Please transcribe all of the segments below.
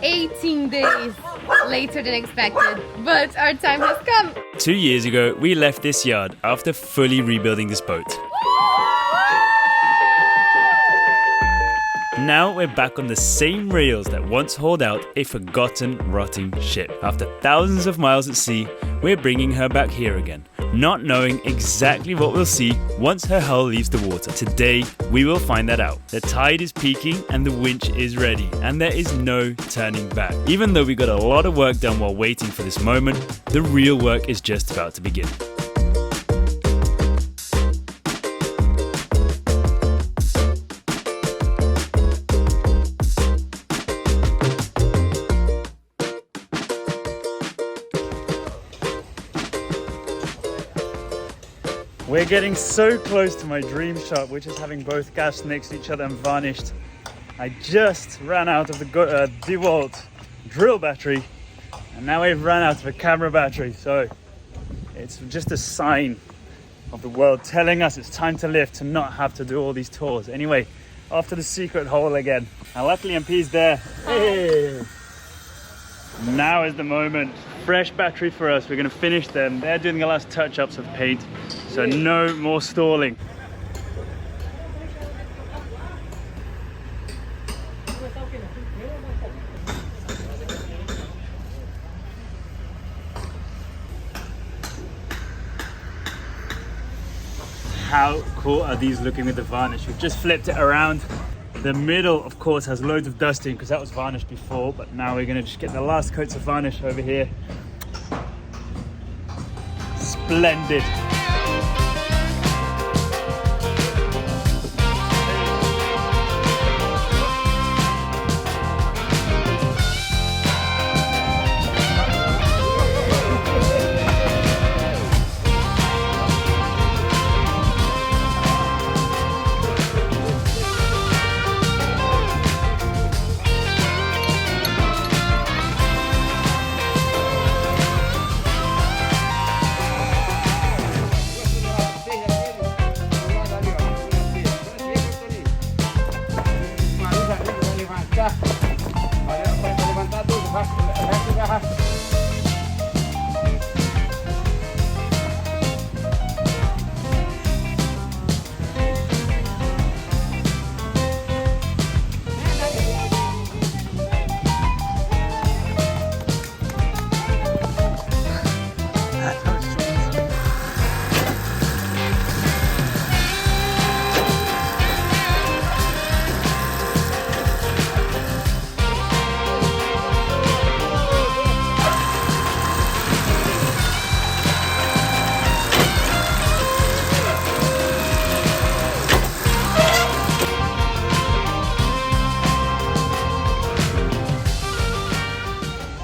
18 days later than expected, but our time has come. 2 years ago, we left this yard after fully rebuilding this boat. Now we're back on the same rails that once hauled out a forgotten, rotting ship. After thousands of miles at sea, we're bringing her back here again, not knowing exactly what we'll see once her hull leaves the water. Today, we will find that out. The tide is peaking and the winch is ready, and there is no turning back. Even though we got a lot of work done while waiting for this moment, the real work is just about to begin. We're getting so close to my dream shot, which is having both gaffs next to each other and varnished. I just ran out of the DeWalt drill battery, and now we've run out of a camera battery. So it's just a sign of the world telling us it's time to lift, to not have to do all these tours. Anyway, after the secret hole again. And luckily MP's there. Hey. Now is the moment. Fresh battery for us. We're going to finish them. They're doing the last touch-ups of paint, so no more stalling. How cool are these looking with the varnish? We've just flipped it around. The middle, of course, has loads of dusting because that was varnished before, but now we're going to just get the last coats of varnish over here. Splendid.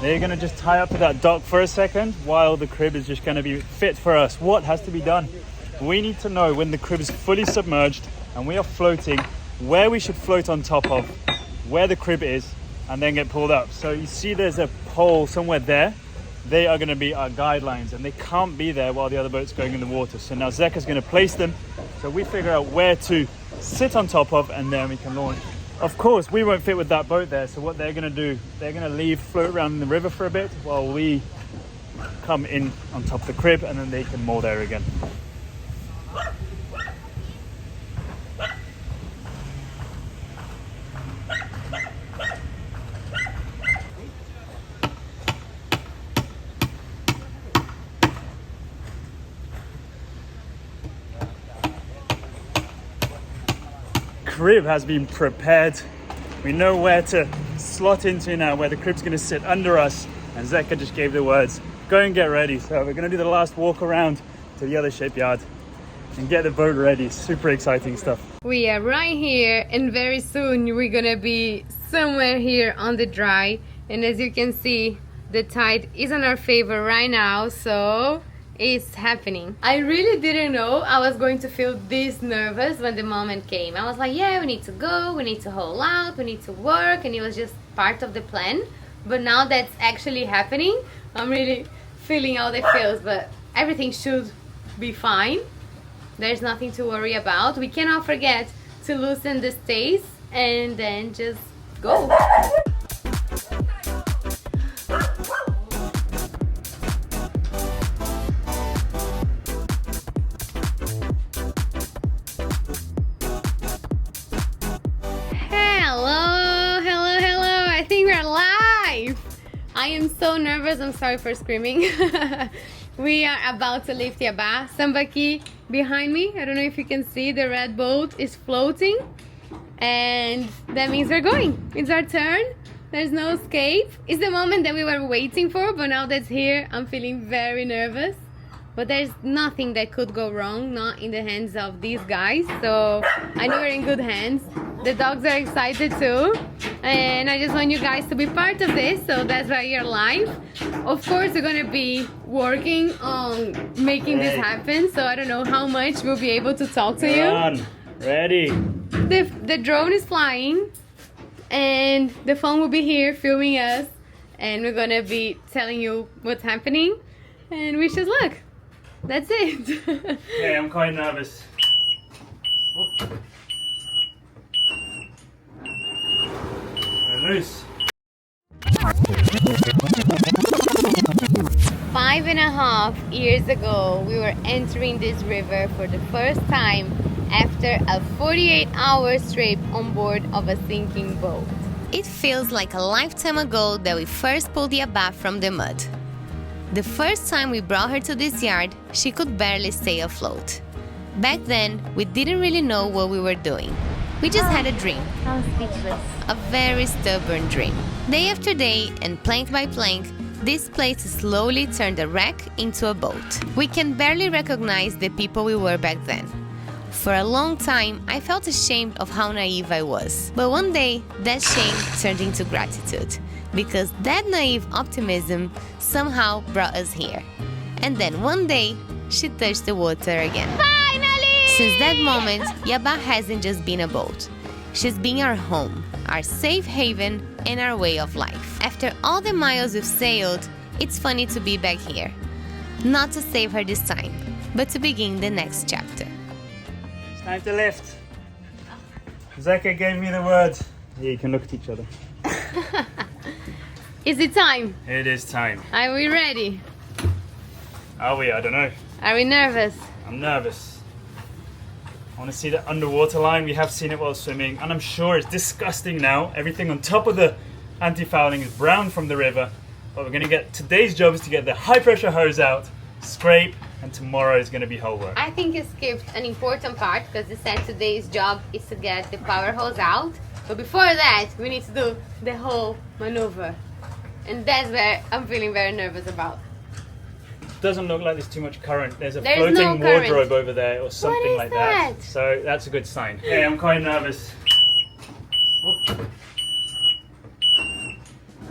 They're going to just tie up to that dock for a second while the crib is just going to be fit for us. What has to be done? We need to know when the crib is fully submerged and we are floating, where we should float on top of, where the crib is, and then get pulled up. So you see there's a pole somewhere there. They are going to be our guidelines, and they can't be there while the other boat's going in the water. So now Zeka's going to place them so we figure out where to sit on top of, and then we can launch. Of course, we won't fit with that boat there, so what they're going to do, they're going to leave, float around in the river for a bit while we come in on top of the crib, and then they can moor there again. Crib has been prepared. We know where to slot into now, where the crib's going to sit under us, and Zeka just gave the words, go and get ready. So we're going to do the last walk around to the other shipyard and get the boat ready. Super exciting stuff. We are right here, and very soon we're gonna be somewhere here on the dry, and as you can see, the tide is in our favor right now, so it's happening. I really didn't know I was going to feel this nervous when the moment came. I was like, yeah, we need to go, we need to haul out, we need to work, and it was just part of the plan. But now that's actually happening, I'm really feeling all the feels, but everything should be fine. There's nothing to worry about. We cannot forget to loosen the stays and then just go. I am so nervous. I'm sorry for screaming. We are about to lift Yabá. Sambaki behind me. I don't know if you can see the red boat is floating. And that means we're going. It's our turn. There's no escape. It's the moment that we were waiting for, but now that's here, I'm feeling very nervous. But there's nothing that could go wrong, not in the hands of these guys. So I know we're in good hands. The dogs are excited too. And I just want you guys to be part of this, so that's why you're live. Of course, we're gonna be working on making this happen, so I don't know how much we'll be able to talk to you. On. Ready. The drone is flying, and the phone will be here filming us, and we're gonna be telling you what's happening, and wish us luck. That's it. Okay, I'm quite nervous. We're loose. 5.5 years ago, we were entering this river for the first time after a 48-hour trip on board of a sinking boat. It feels like a lifetime ago that we first pulled Yabá from the mud. The first time we brought her to this yard, she could barely stay afloat. Back then, we didn't really know what we were doing. We just had a dream. I'm speechless. A very stubborn dream. Day after day and plank by plank, this place slowly turned a wreck into a boat. We can barely recognize the people we were back then. For a long time, I felt ashamed of how naive I was. But one day, that shame turned into gratitude, because that naive optimism somehow brought us here. And then one day, she touched the water again. Finally! Since that moment, Yabá hasn't just been a boat. She's been our home, our safe haven, and our way of life. After all the miles we've sailed, it's funny to be back here. Not to save her this time, but to begin the next chapter. It's time to lift. Zeka gave me the word. Yeah, you can look at each other. Is it time? It is time. Are we ready? Are we? I don't know. Are we nervous? I'm nervous. I want to see the underwater line. We have seen it while swimming, and I'm sure it's disgusting now. Everything on top of the anti-fouling is brown from the river. But we're going to get, today's job is to get the high pressure hose out, scrape, and tomorrow is going to be whole work. I think you skipped an important part, because you said today's job is to get the power hose out. But before that, we need to do the whole maneuver. And that's where I'm feeling very nervous about. Doesn't look like there's too much current. There's a There's floating no current. wardrobe over there or something is like that. that? So that's a good sign. Okay, I'm quite nervous.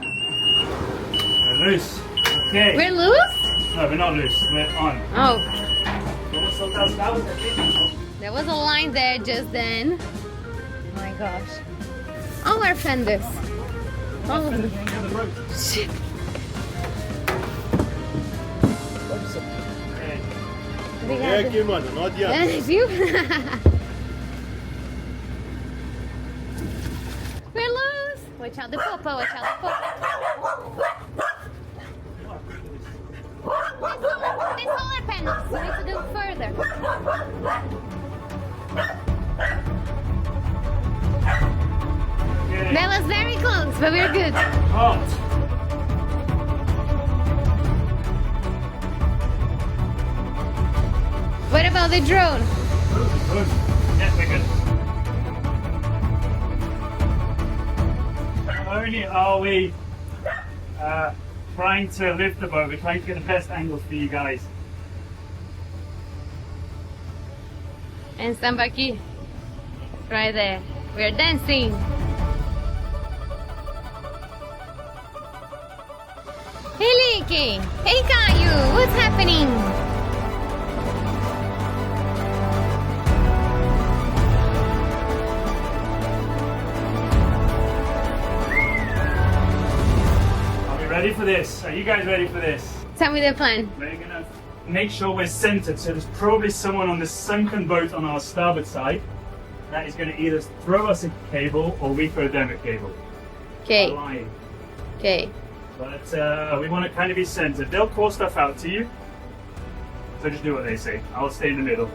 We're loose. Okay. We're loose? No, we're not loose. We're on. Oh, there was a line there just then. Oh my gosh. All our fenders. All of them. Shit. Okay. Aqui, mano, não adianta. Viu? We're loose. Watch out the popa, watch out the popa. The solar panels. We need to do further. Okay. That was very close, but we're good. Hot. What about the drone? Good. Yeah, we're good. Not only are we trying to lift the boat, we're trying to get the best angles for you guys. And Sambaki, right there. We're dancing. Hey Licky! Hey Caio! What's happening? Are we ready for this? Are you guys ready for this? Tell me the plan. We're gonna make sure we're centered, so there's probably someone on the sunken boat on our starboard side that is gonna either throw us a cable or we throw them a cable. Okay. Line. Okay. But we want to kind of be centered. They'll call stuff out to you, so just do what they say. I'll stay in the middle.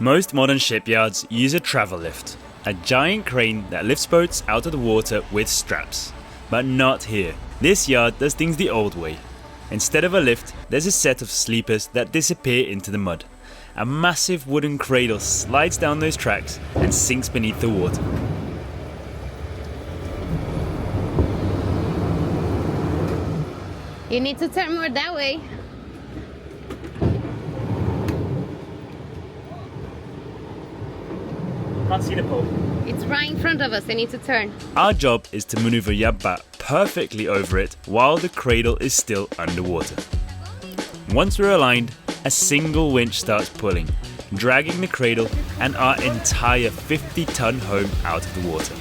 Most modern shipyards use a travel lift, a giant crane that lifts boats out of the water with straps. But not here. This yard does things the old way. Instead of a lift, there's a set of sleepers that disappear into the mud. A massive wooden cradle slides down those tracks and sinks beneath the water. You need to turn more that way. Can't see the pole. It's right in front of us. I need to turn. Our job is to maneuver Yabá perfectly over it while the cradle is still underwater. Once we're aligned, a single winch starts pulling, dragging the cradle and our entire 50-ton home out of the water.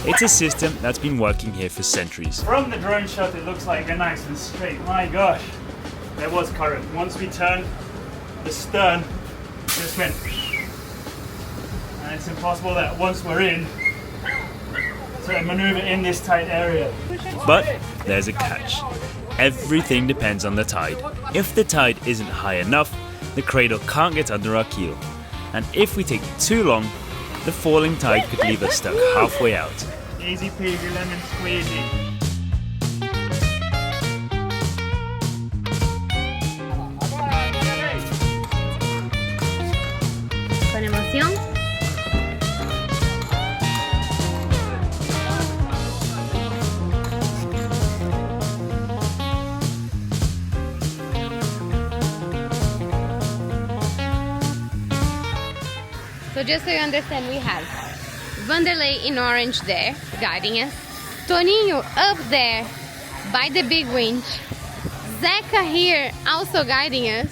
It's a system that's been working here for centuries. From the drone shot, it looks like they're nice and straight. My gosh, there was current. Once we turned, the stern just went. And it's impossible that once we're in, to maneuver in this tight area. But there's a catch. Everything depends on the tide. If the tide isn't high enough, the cradle can't get under our keel. And if we take too long, the falling tide could leave us stuck halfway out. Easy peasy lemon squeezy. Con emoción. So just so you understand, we have Vanderlei in orange there, guiding us. Toninho up there by the big winch. Zeka here also guiding us.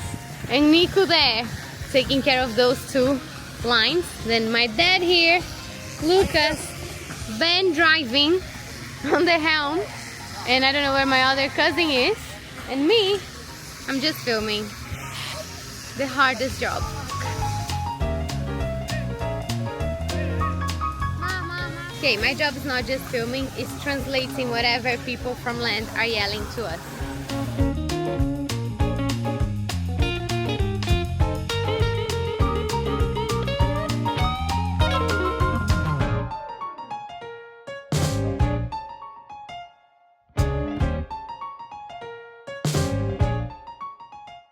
And Nico there, taking care of those two lines. Then my dad here, Lucas, Ben driving on the helm. And I don't know where my other cousin is. And me, I'm just filming. The hardest job. Okay, my job is not just filming, it's translating whatever people from land are yelling to us.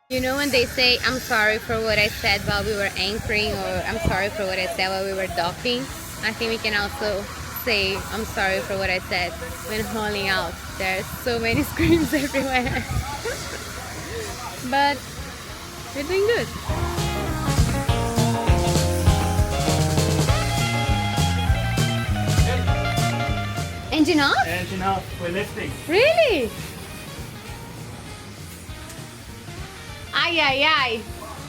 You know when they say, I'm sorry for what I said while we were anchoring, or I'm sorry for what I said while we were docking? I think we can also say, I'm sorry for what I said when hauling out. There's so many screams everywhere. But we're doing good. Engine off? Engine off, we're lifting. Really? Ay, ay, ay.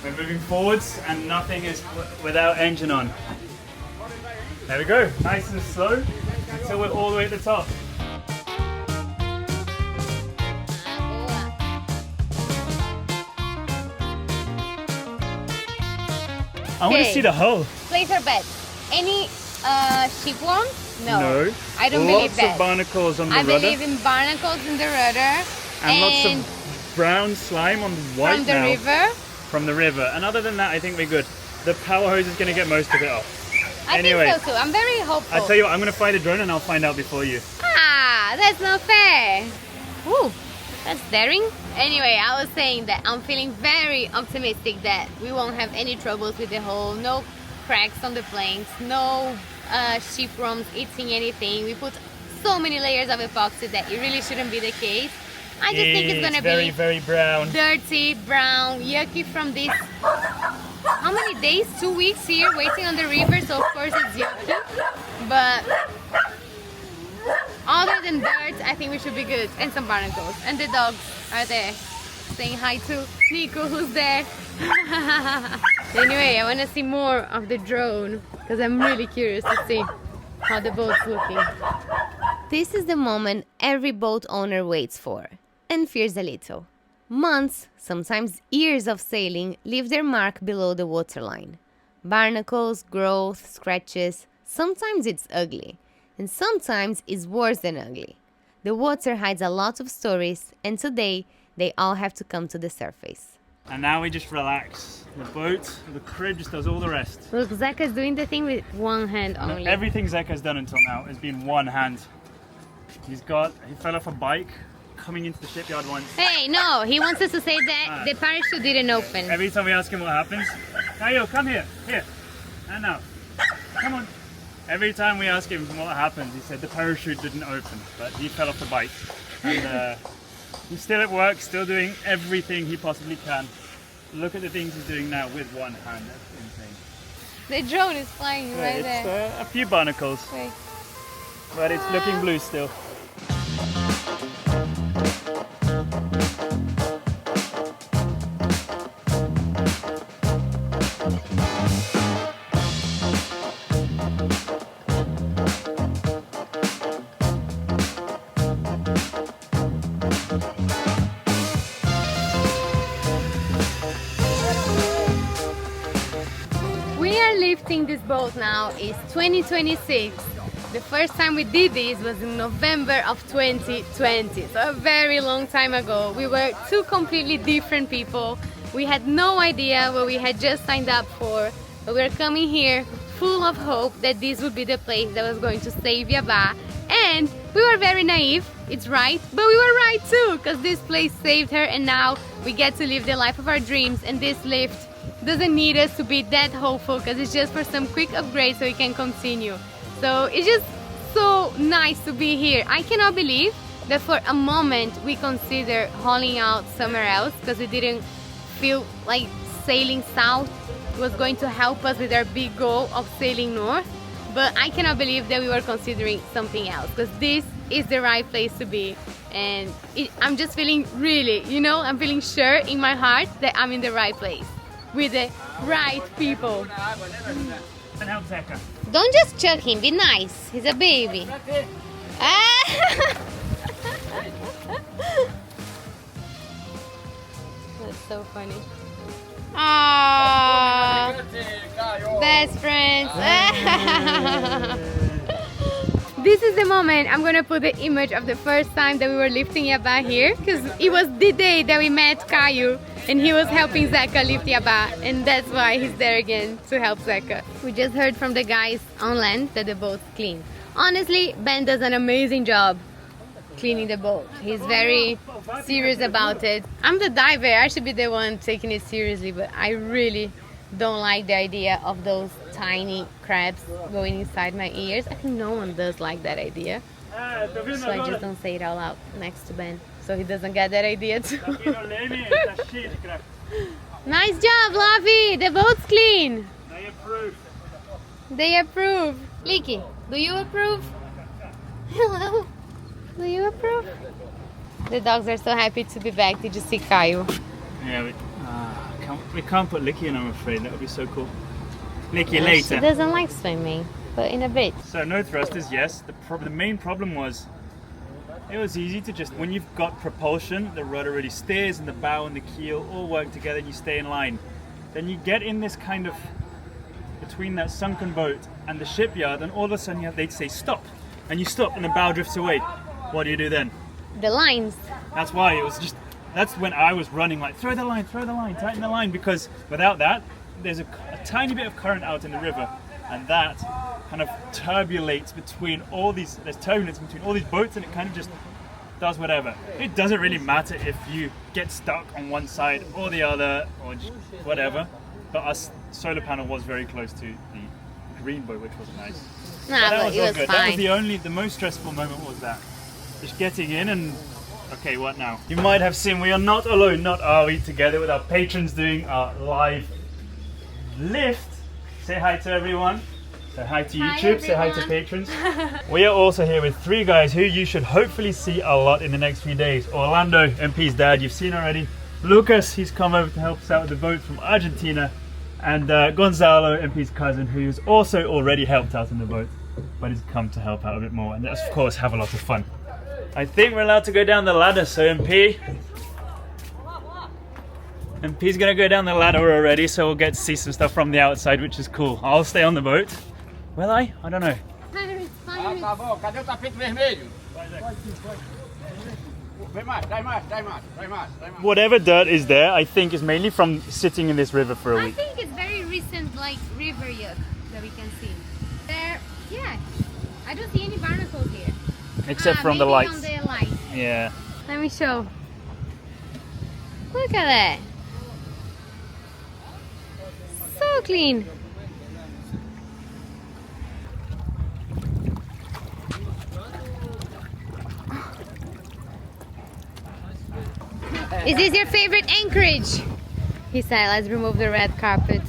We're moving forwards and nothing is without engine on. There we go, nice and slow until we're all the way at the top. I want to see the hull. Place our bets. Any ship worms? No. I don't believe that. Lots of barnacles on the rudder. I believe in barnacles in the rudder. And lots of brown slime on the white from the river. From the river. And other than that, I think we're good. The power hose is going to get most of it off. Anyway, I think so too. I'm very hopeful. I tell you what, I'm going to fly the drone and I'll find out before you. Ah, that's not fair. Ooh, that's daring. Anyway, I was saying that I'm feeling very optimistic that we won't have any troubles with the hull. No cracks on the planks. No ship worms eating anything. We put so many layers of epoxy that it really shouldn't be the case. I just think it's going to be very brown. Dirty, brown, yucky from this. How many days? 2 weeks here waiting on the river, so of course it's yucky. But other than dirt, I think we should be good. And some barnacles. And the dogs are there saying hi to Nico, who's there. Anyway, I want to see more of the drone because I'm really curious to see how the boat's looking. This is the moment every boat owner waits for and fears a little. Months, sometimes years of sailing leave their mark below the waterline. Barnacles, growth, scratches. Sometimes it's ugly, and sometimes it's worse than ugly. The water hides a lot of stories, and today they all have to come to the surface. And now we just relax. The boat, the crib just does all the rest. Look, Zeka's doing the thing with one hand only. Everything Zeka's done until now has been one hand. He fell off a bike coming into the shipyard once. Hey, no, he wants us to say that the parachute didn't open. Every time we ask him what happens, Kayo, come here, and now, come on. Every time we ask him what happens, he said the parachute didn't open, but he fell off the bike. And he's still at work, still doing everything he possibly can. Look at the things he's doing now with one hand, that's insane. The drone is flying right there. It's a few barnacles, Wait. but it's looking blue still. We are lifting this boat now. It's 2026. The first time we did this was in November of 2020, so a very long time ago. We were two completely different people. We had no idea what we had just signed up for, but we were coming here full of hope that this would be the place that was going to save Yabá. And we were very naive, it's right, but we were right too, because this place saved her, and now we get to live the life of our dreams. And this lift doesn't need us to be that hopeful, because it's just for some quick upgrade so we can continue. So it's just so nice to be here. I cannot believe that for a moment we considered hauling out somewhere else, because we didn't feel like sailing south was going to help us with our big goal of sailing north. But I cannot believe that we were considering something else, because this is the right place to be. And I'm just feeling really, I'm feeling sure in my heart that I'm in the right place with the right people. And help Zeka. Don't just chuck him, be nice. He's a baby. Ah! That's so funny. Aww, best friends. This is the moment I'm gonna put the image of the first time that we were lifting Yabá here, because it was the day that we met Caio and he was helping Zeka lift Yabá, and that's why he's there again to help Zeka. We just heard from the guys on land that the boat's clean. Honestly, Ben does an amazing job cleaning the boat. He's very serious about it. I'm the diver, I should be the one taking it seriously, but I really don't like the idea of those tiny crabs going inside my ears. I think no one does like that idea, so I just don't say it out loud next to Ben, so he doesn't get that idea too. Nice job, Lavi! The boat's clean! They approve. They approve. Leaky, do you approve? Hello? Do you approve? The dogs are so happy to be back. Did you see Caio? Yeah, we can't put Licky in, I'm afraid. That would be so cool. Licky, She later. doesn't like swimming, but in a bit. So no thrusters, yes. The main problem was it was easy to just, when you've got propulsion, the rudder really steers and the bow and the keel all work together and you stay in line. Then you get in this kind of, between that sunken boat and the shipyard, and all of a sudden they'd say stop. And you stop and the bow drifts away. What do you do then? The lines. That's why it was just, that's when I was running like, throw the line, tighten the line, because without that, there's a tiny bit of current out in the river, and that kind of turbulates between all these, there's turbulence between all these boats, and it kind of just does whatever. It doesn't really matter if you get stuck on one side or the other, or just whatever, but our solar panel was very close to the green boat, which was nice. Nah, that but was it all was good. fine. That was the most stressful moment was that. Just getting in and, okay, what now? You might have seen we are not alone, not are we, together with our patrons doing our live lift. Say hi to everyone. Say hi to YouTube, say hi to patrons. We are also here with three guys who you should hopefully see a lot in the next few days. Orlando, MP's dad, you've seen already. Lucas, he's come over to help us out with the boat from Argentina. And Gonzalo, MP's cousin, who's also already helped out in the boat, but he's come to help out a bit more and of course have a lot of fun. I think we're allowed to go down the ladder, so MP's gonna go down the ladder already, so we'll get to see some stuff from the outside, which is cool. I'll stay on the boat. Will I? I don't know. Pirates. Tá bom, cadê o tapete vermelho? Whatever dirt is there, I think is mainly from sitting in this river for a I week. think it's very recent, like river yuck that we can see. There, yeah. I don't see any barnacles here. Except from the maybe lights. on the lights. Yeah. Let me show. Look at that. So clean. Is this your favorite anchorage? He said, let's remove the red carpet.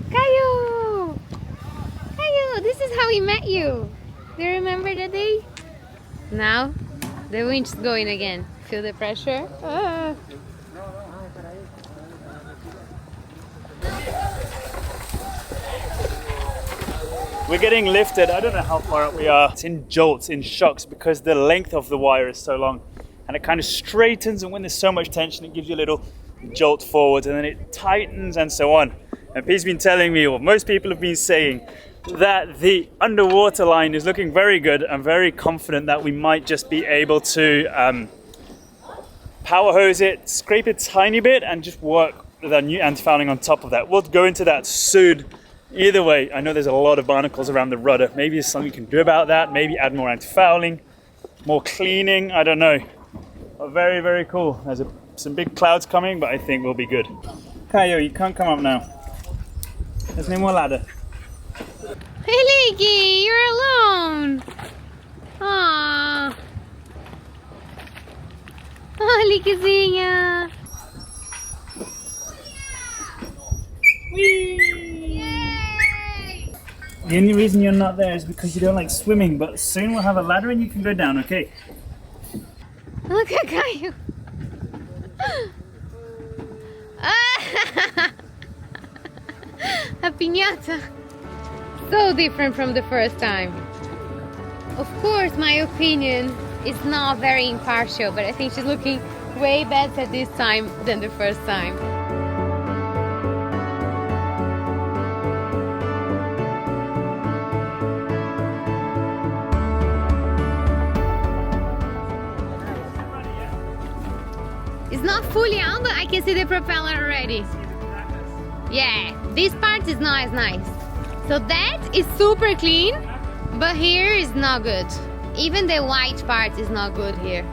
Caillou! Caillou, this is how we met you. Do you remember the day? Now, the winch is going again. Feel the pressure? Ah. We're getting lifted. I don't know how far up we are. It's in jolts, in shocks, because the length of the wire is so long. And it kind of straightens, and when there's so much tension, it gives you a little jolt forward, and then it tightens and so on. And Pete's been telling me, or most people have been saying, that the underwater line is looking very good. I'm very confident that we might just be able to power hose it, scrape it a tiny bit, and just work with our new anti-fouling on top of that. We'll go into that soon. Either way, I know there's a lot of barnacles around the rudder. Maybe there's something you can do about that. Maybe add more anti-fouling, more cleaning. I don't know. But very, very cool. There's some big clouds coming, but I think we'll be good. Caillou, you can't come up now. There's no more ladder. Hey, Leaky, you're alone. Aww. Oh, Leakyzinha. The only reason you're not there is because you don't like swimming, but soon we'll have a ladder and you can go down, okay? Look at Caillou. A piñata. So different from the first time. Of course, my opinion is not very impartial, but I think she's looking way better this time than the first time. It's not fully out, but I can see the propeller already. Yeah, this part is not as nice. So that is super clean, but here is not good. Even the white part is not good here.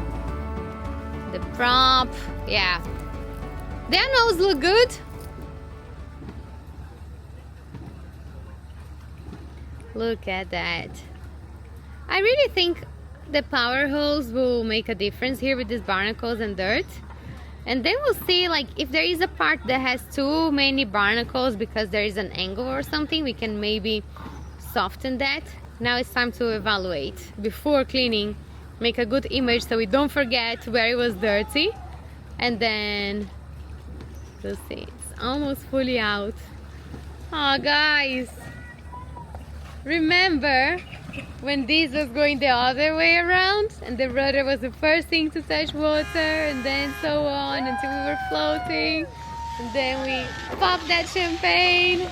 The prop, yeah. Their nose look good. Look at that. I really think the power hose will make a difference here with these barnacles and dirt. And then we'll see, like, if there is a part that has too many barnacles because there is an angle or something, we can maybe soften that. Now it's time to evaluate. Before cleaning, make a good image so we don't forget where it was dirty. And then, we'll see, it's almost fully out. Oh, guys, remember when this was going the other way around and the rudder was the first thing to touch water, and then so on until we were floating, and then we popped that champagne.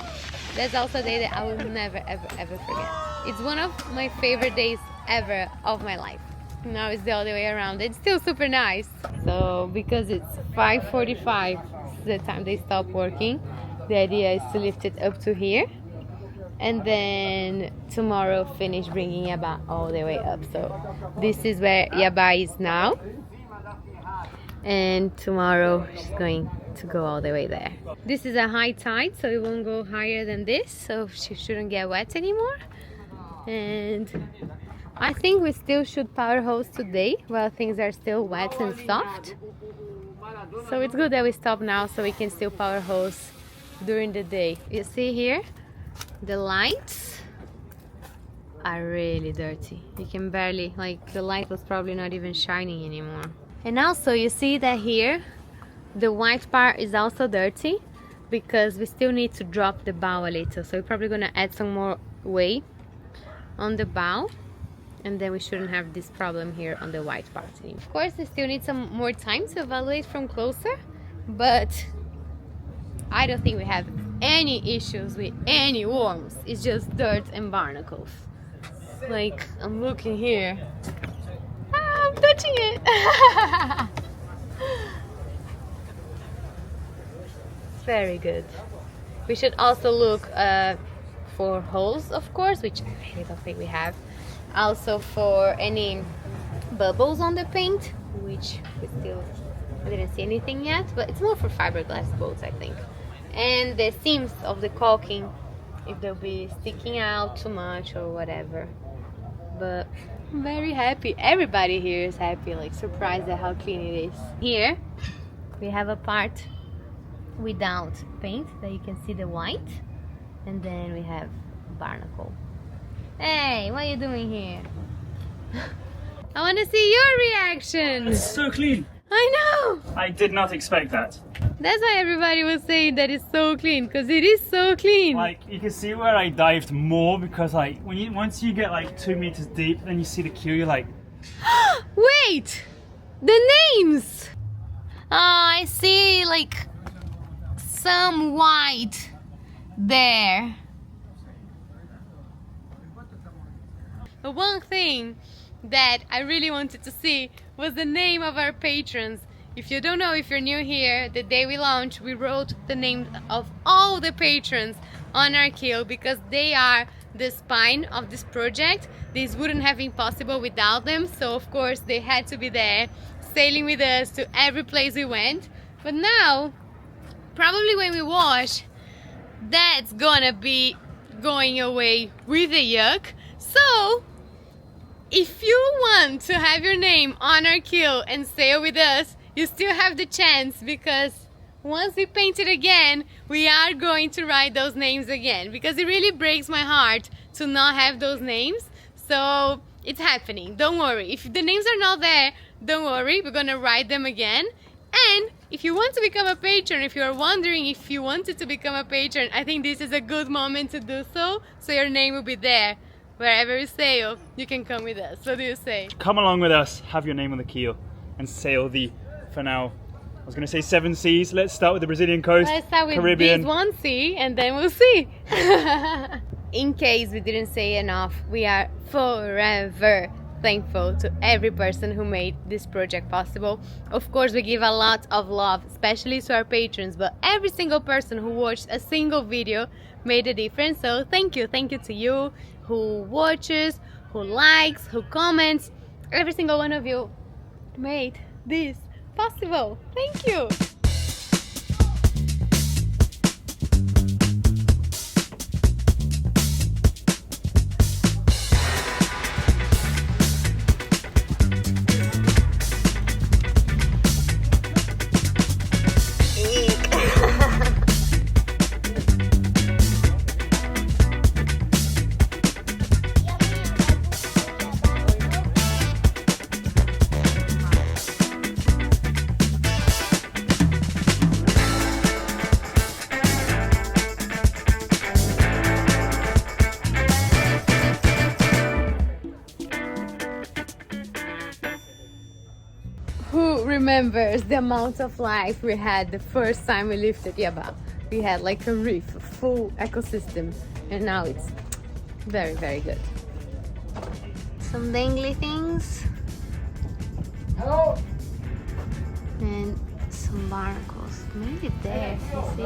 That's also a day that I will never ever ever forget. It's one of my favorite days ever of my life. Now it's the other way around. It's still super nice. So because it's 5:45, the time they stop working, the idea is to lift it up to here. And then tomorrow finish bringing Yabá all the way up. So this is where Yabá is now, and tomorrow she's going to go all the way there. This is a high tide, so it won't go higher than this, so she shouldn't get wet anymore. And I think we still should power hose today while things are still wet and soft. So it's good that we stop now so we can still power hose during the day. You see here? The lights are really dirty. You can barely, like, the light was probably not even shining anymore. And also you see that here the white part is also dirty because we still need to drop the bow a little. So we're probably gonna add some more weight on the bow, and then we shouldn't have this problem here on the white part anymore. Of course, we still need some more time to evaluate from closer, but I don't think we have any issues with any worms. It's just dirt and barnacles. Like, I'm looking here. Ah, I'm touching it. Very good. We should also look for holes, of course, which I really don't think we have. Also for any bubbles on the paint, which I didn't see anything yet, but it's more for fiberglass boats, I think. And the seams of the caulking, if they'll be sticking out too much or whatever. But I'm very happy. Everybody here is happy, like surprised at how clean it is. Here we have a part without paint that you can see the white, and then we have barnacle. Hey, what are you doing here? I want to see your reaction. It's so clean. I know. I did not expect that. That's why everybody was saying that it's so clean, because it is so clean. Like, you can see where I dived more, because like once you get like 2 meters deep, then you see the keel, you're like, wait, the names. Oh, I see like some white there. The one thing that I really wanted to see was the name of our patrons. If you don't know, if you're new here, the day we launched, we wrote the names of all the patrons on our keel, because they are the spine of this project. This wouldn't have been possible without them, so of course they had to be there, sailing with us to every place we went. But now, probably when we wash, that's gonna be going away with the yuck. So if you want to have your name on our keel and sail with us, you still have the chance, because once we paint it again, we are going to write those names again, because it really breaks my heart to not have those names. So it's happening, don't worry. If the names are not there, don't worry, we're gonna write them again. And if you want to become a patron, if you're wondering if you wanted to become a patron, I think this is a good moment to do so, so your name will be there. Wherever you sail, you can come with us. What do you say? come along with us, have your name on the keel, and sail the, for now, I was going to say 7 seas. Let's start with the Brazilian coast, Let's start with Caribbean. this one sea, and then we'll see. In case we didn't say enough, we are forever thankful to every person who made this project possible. Of course, we give a lot of love, especially to our patrons, but every single person who watched a single video made a difference. So thank you to you who watches, who likes, who comments. Every single one of you made this possible. Thank you. Who remembers the amount of life we had the first time we lifted Yabá? We had like a reef, a full ecosystem, and now it's very, very good. Some dangly things. Hello. And some barnacles. Maybe there. You see?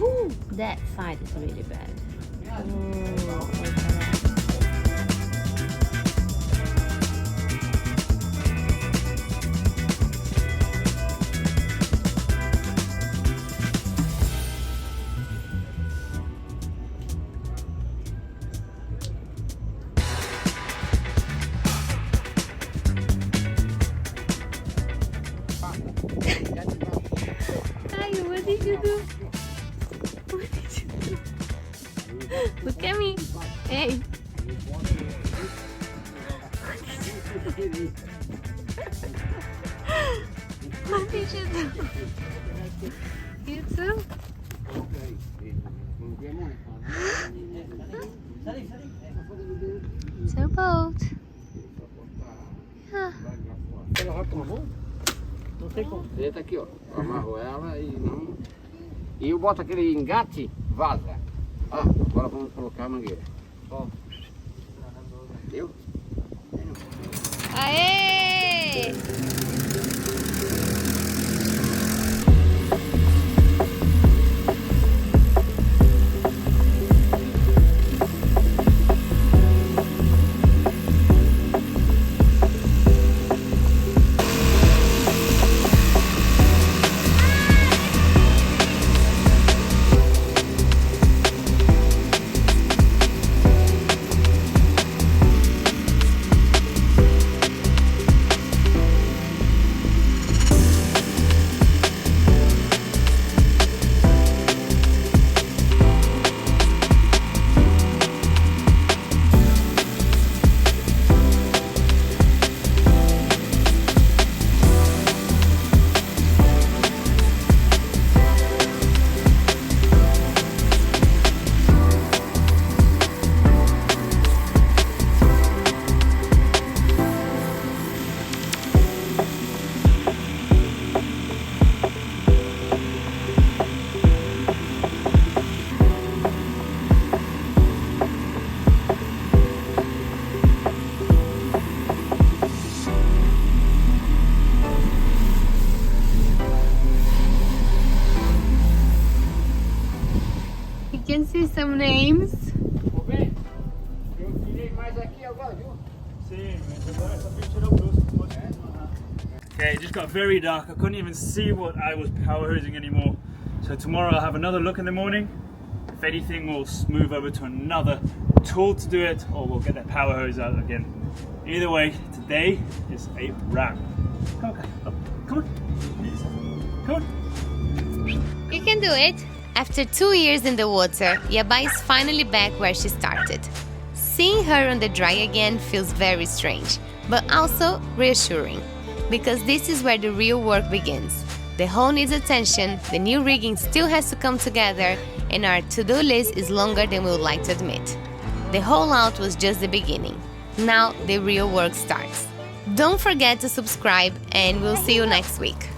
Ooh, that side is really bad. Ooh. What did you do? What did you do? Look at me. Hey. What did you do? You too? It's a boat. Yeah. Não sei como. Deita aqui, ó. Eu amarro ela e não. E eu boto aquele engate, vaza. Ah, agora vamos colocar a mangueira. Ó. Viu? Aê! You can see some names. Ô, bem, eu tirei mais aqui agora, viu? Sim, mas agora essa bicha tirou o bruxo. Okay, it just got very dark. I couldn't even see what I was power hosing anymore. So tomorrow I'll have another look in the morning. If anything, we'll move over to another tool to do it, or we'll get that power hose out again. Either way, today is a wrap. Come on, come on. Come on. You can do it! After 2 years in the water, Yabá is finally back where she started. Seeing her on the dry again feels very strange, but also reassuring, because this is where the real work begins. The hull needs attention, the new rigging still has to come together, and our to-do list is longer than we would like to admit. The whole out was just the beginning. Now the real work starts. Don't forget to subscribe, and we'll see you next week.